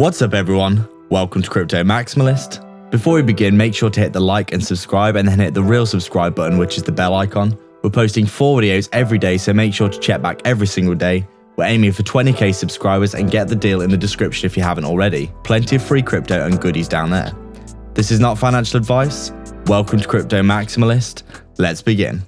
What's up everyone, welcome to Crypto Maximalist. Before we begin, make sure to hit the like and subscribe and then hit the real subscribe button, which is the bell icon. We're posting 4 videos every day, so make sure to check back every single day. We're aiming for 20k subscribers and get the deal in the description if you haven't already. Plenty of free crypto and goodies down there. This is not financial advice. Welcome to Crypto Maximalist. Let's begin.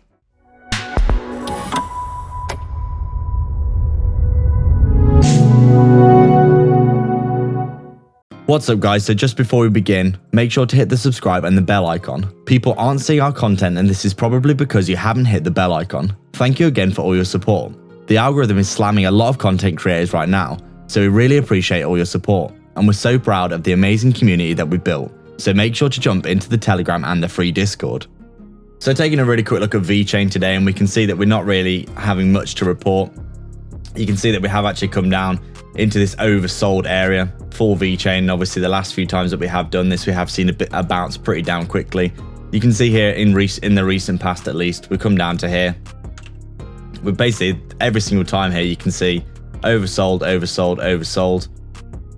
What's up guys, so just before we begin, make sure to hit the subscribe and the bell icon. People aren't seeing our content and this is probably because you haven't hit the bell icon. Thank you again for all your support. The algorithm is slamming a lot of content creators right now, so we really appreciate all your support. And we're so proud of the amazing community that we've built, so make sure to jump into the Telegram and the free Discord. So taking a really quick look at Vechain today, and we can see that we're not really having much to report. You can see that we have actually come down into this oversold area for Vechain. Obviously the last few times that we have done this, we have seen a bounce pretty down quickly. You can see here in the recent past, at least, we come down to here. We're basically every single time here you can see oversold, oversold, oversold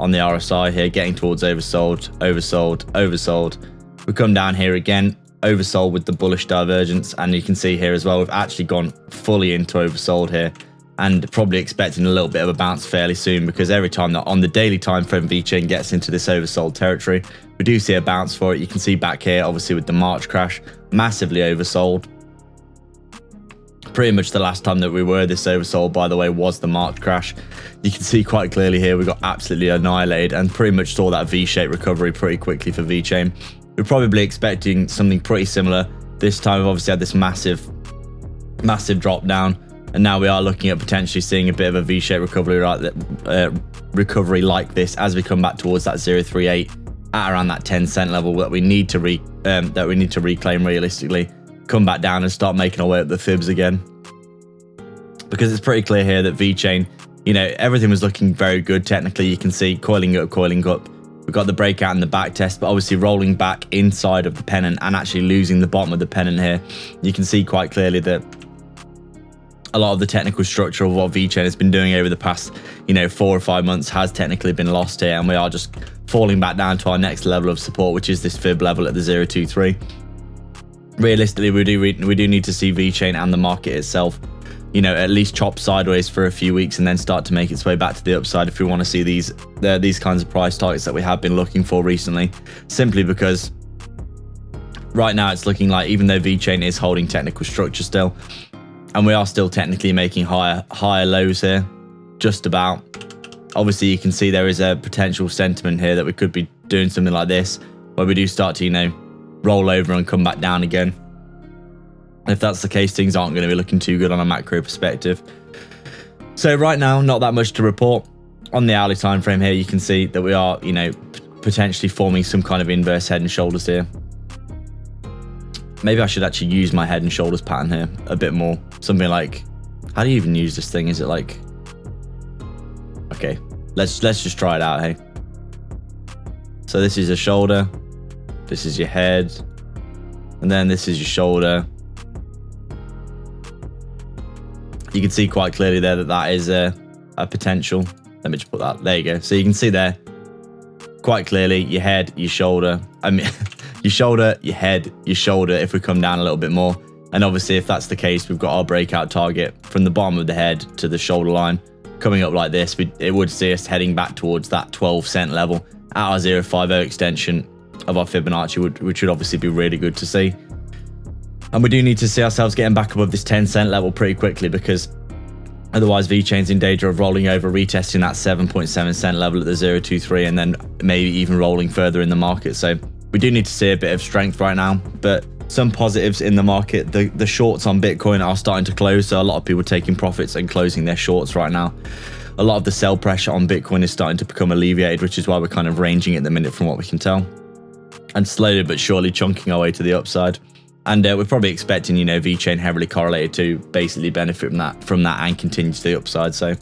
on the RSI here, getting towards oversold, oversold, oversold. We come down here again, oversold with the bullish divergence, and you can see here as well we've actually gone fully into oversold here, and probably expecting a little bit of a bounce fairly soon, because every time that on the daily time frame Vechain gets into this oversold territory, we do see a bounce for it. You can see back here, obviously with the March crash, massively oversold. Pretty much the last time that we were this oversold, by the way, was the March crash. You can see quite clearly here we got absolutely annihilated and pretty much saw that V-shaped recovery pretty quickly for Vechain. We're probably expecting something pretty similar. This time we've obviously had this massive drop down, and now we are looking at potentially seeing a bit of a V-shaped recovery, recovery like this as we come back towards that 0.38 at around that 10-cent level that we need to reclaim realistically. Come back down and start making our way up the fibs again, because it's pretty clear here that Vechain, you know, everything was looking very good technically. You can see coiling up. We've got the breakout and the back test, but obviously rolling back inside of the pennant and actually losing the bottom of the pennant here. You can see quite clearly that a lot of the technical structure of what Vechain has been doing over the past, 4 or 5 months has technically been lost here, and we are just falling back down to our next level of support, which is this fib level at the 0.23. Realistically, we do need to see Vechain and the market itself, at least chop sideways for a few weeks and then start to make its way back to the upside if we want to see these kinds of price targets that we have been looking for recently. Simply because right now it's looking like, even though Vechain is holding technical structure still, and we are still technically making higher lows here, just about. Obviously, you can see there is a potential sentiment here that we could be doing something like this, where we do start to, roll over and come back down again. If that's the case, things aren't going to be looking too good on a macro perspective. So right now, not that much to report. On the hourly time frame here, you can see that we are, potentially forming some kind of inverse head and shoulders here. Maybe I should actually use my head and shoulders pattern here a bit more. Something like, how do you even use this thing? Is it like, okay, let's just try it out, hey. So this is a shoulder, this is your head, and then this is your shoulder. You can see quite clearly there that is a potential. Let me just put that, there you go. So you can see there quite clearly your head, your shoulder, your shoulder, your head, your shoulder, if we come down a little bit more. And obviously if that's the case, we've got our breakout target from the bottom of the head to the shoulder line coming up like this. It would see us heading back towards that 12-cent level at our 0.50 extension of our Fibonacci, which would obviously be really good to see. And we do need to see ourselves getting back above this 10-cent level pretty quickly, because otherwise Vechain's in danger of rolling over, retesting that 7.7-cent level at the 0.23, and then maybe even rolling further in the market. So we do need to see a bit of strength right now, but some positives in the market. The shorts on Bitcoin are starting to close, so a lot of people taking profits and closing their shorts right now. A lot of the sell pressure on Bitcoin is starting to become alleviated, which is why we're kind of ranging at the minute from what we can tell, and slowly but surely chunking our way to the upside. And we're probably expecting, Vechain heavily correlated to basically benefit from that and continue to the upside. So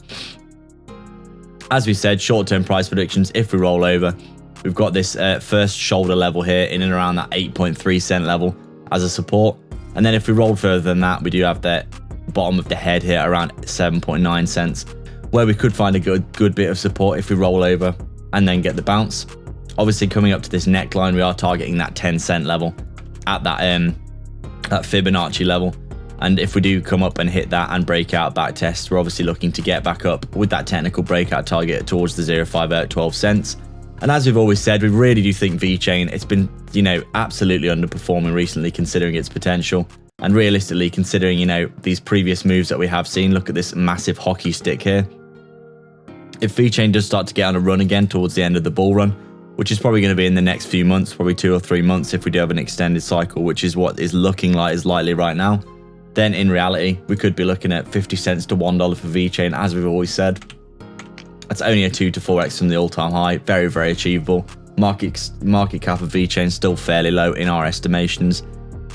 as we said, short-term price predictions, if we roll over, we've got this first shoulder level here in and around that 8.3-cent level as a support. And then if we roll further than that, we do have that bottom of the head here around 7.9 cents, where we could find a good bit of support if we roll over and then get the bounce. Obviously, coming up to this neckline, we are targeting that 10 cent level at that Fibonacci level. And if we do come up and hit that and break out back test, we're obviously looking to get back up with that technical breakout target towards the 0.5 at 12 cents. And as we've always said, we really do think Vechain, it's been, absolutely underperforming recently considering its potential. And realistically, considering, these previous moves that we have seen, look at this massive hockey stick here. If Vechain does start to get on a run again towards the end of the bull run, which is probably going to be in the next few months, probably 2 or 3 months if we do have an extended cycle, which is what is looking like is likely right now, then in reality, we could be looking at 50 cents to $1 for Vechain, as we've always said. That's only a 2 to 4x from the all-time high. Very, very achievable. Market cap of Vechain still fairly low in our estimations.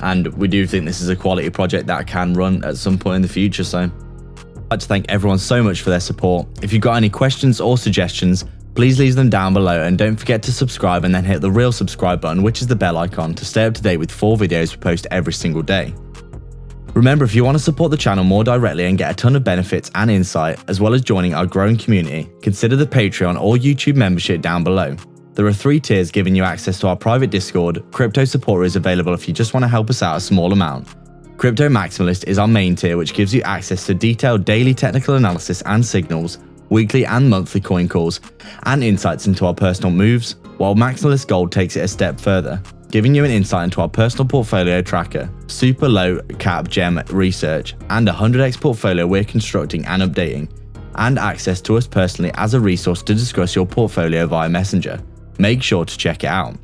And we do think this is a quality project that can run at some point in the future. So I'd like to thank everyone so much for their support. If you've got any questions or suggestions, please leave them down below, and don't forget to subscribe and then hit the real subscribe button, which is the bell icon, to stay up to date with 4 videos we post every single day. Remember, if you want to support the channel more directly and get a ton of benefits and insight, as well as joining our growing community, consider the Patreon or YouTube membership down below. There are 3 tiers giving you access to our private Discord. Crypto Supporter is available if you just want to help us out a small amount. Crypto Maximalist is our main tier, which gives you access to detailed daily technical analysis and signals, weekly and monthly coin calls, and insights into our personal moves, while Maximalist Gold takes it a step further, giving you an insight into our personal portfolio tracker, super low cap gem research, and a 100x portfolio we're constructing and updating, and access to us personally as a resource to discuss your portfolio via Messenger. Make sure to check it out.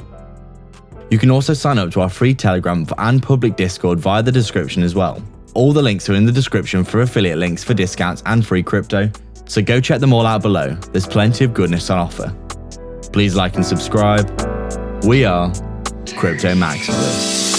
You can also sign up to our free Telegram and public Discord via the description as well. All the links are in the description for affiliate links for discounts and free crypto, so go check them all out below. There's plenty of goodness on offer. Please like and subscribe. We are Crypto Maximalists.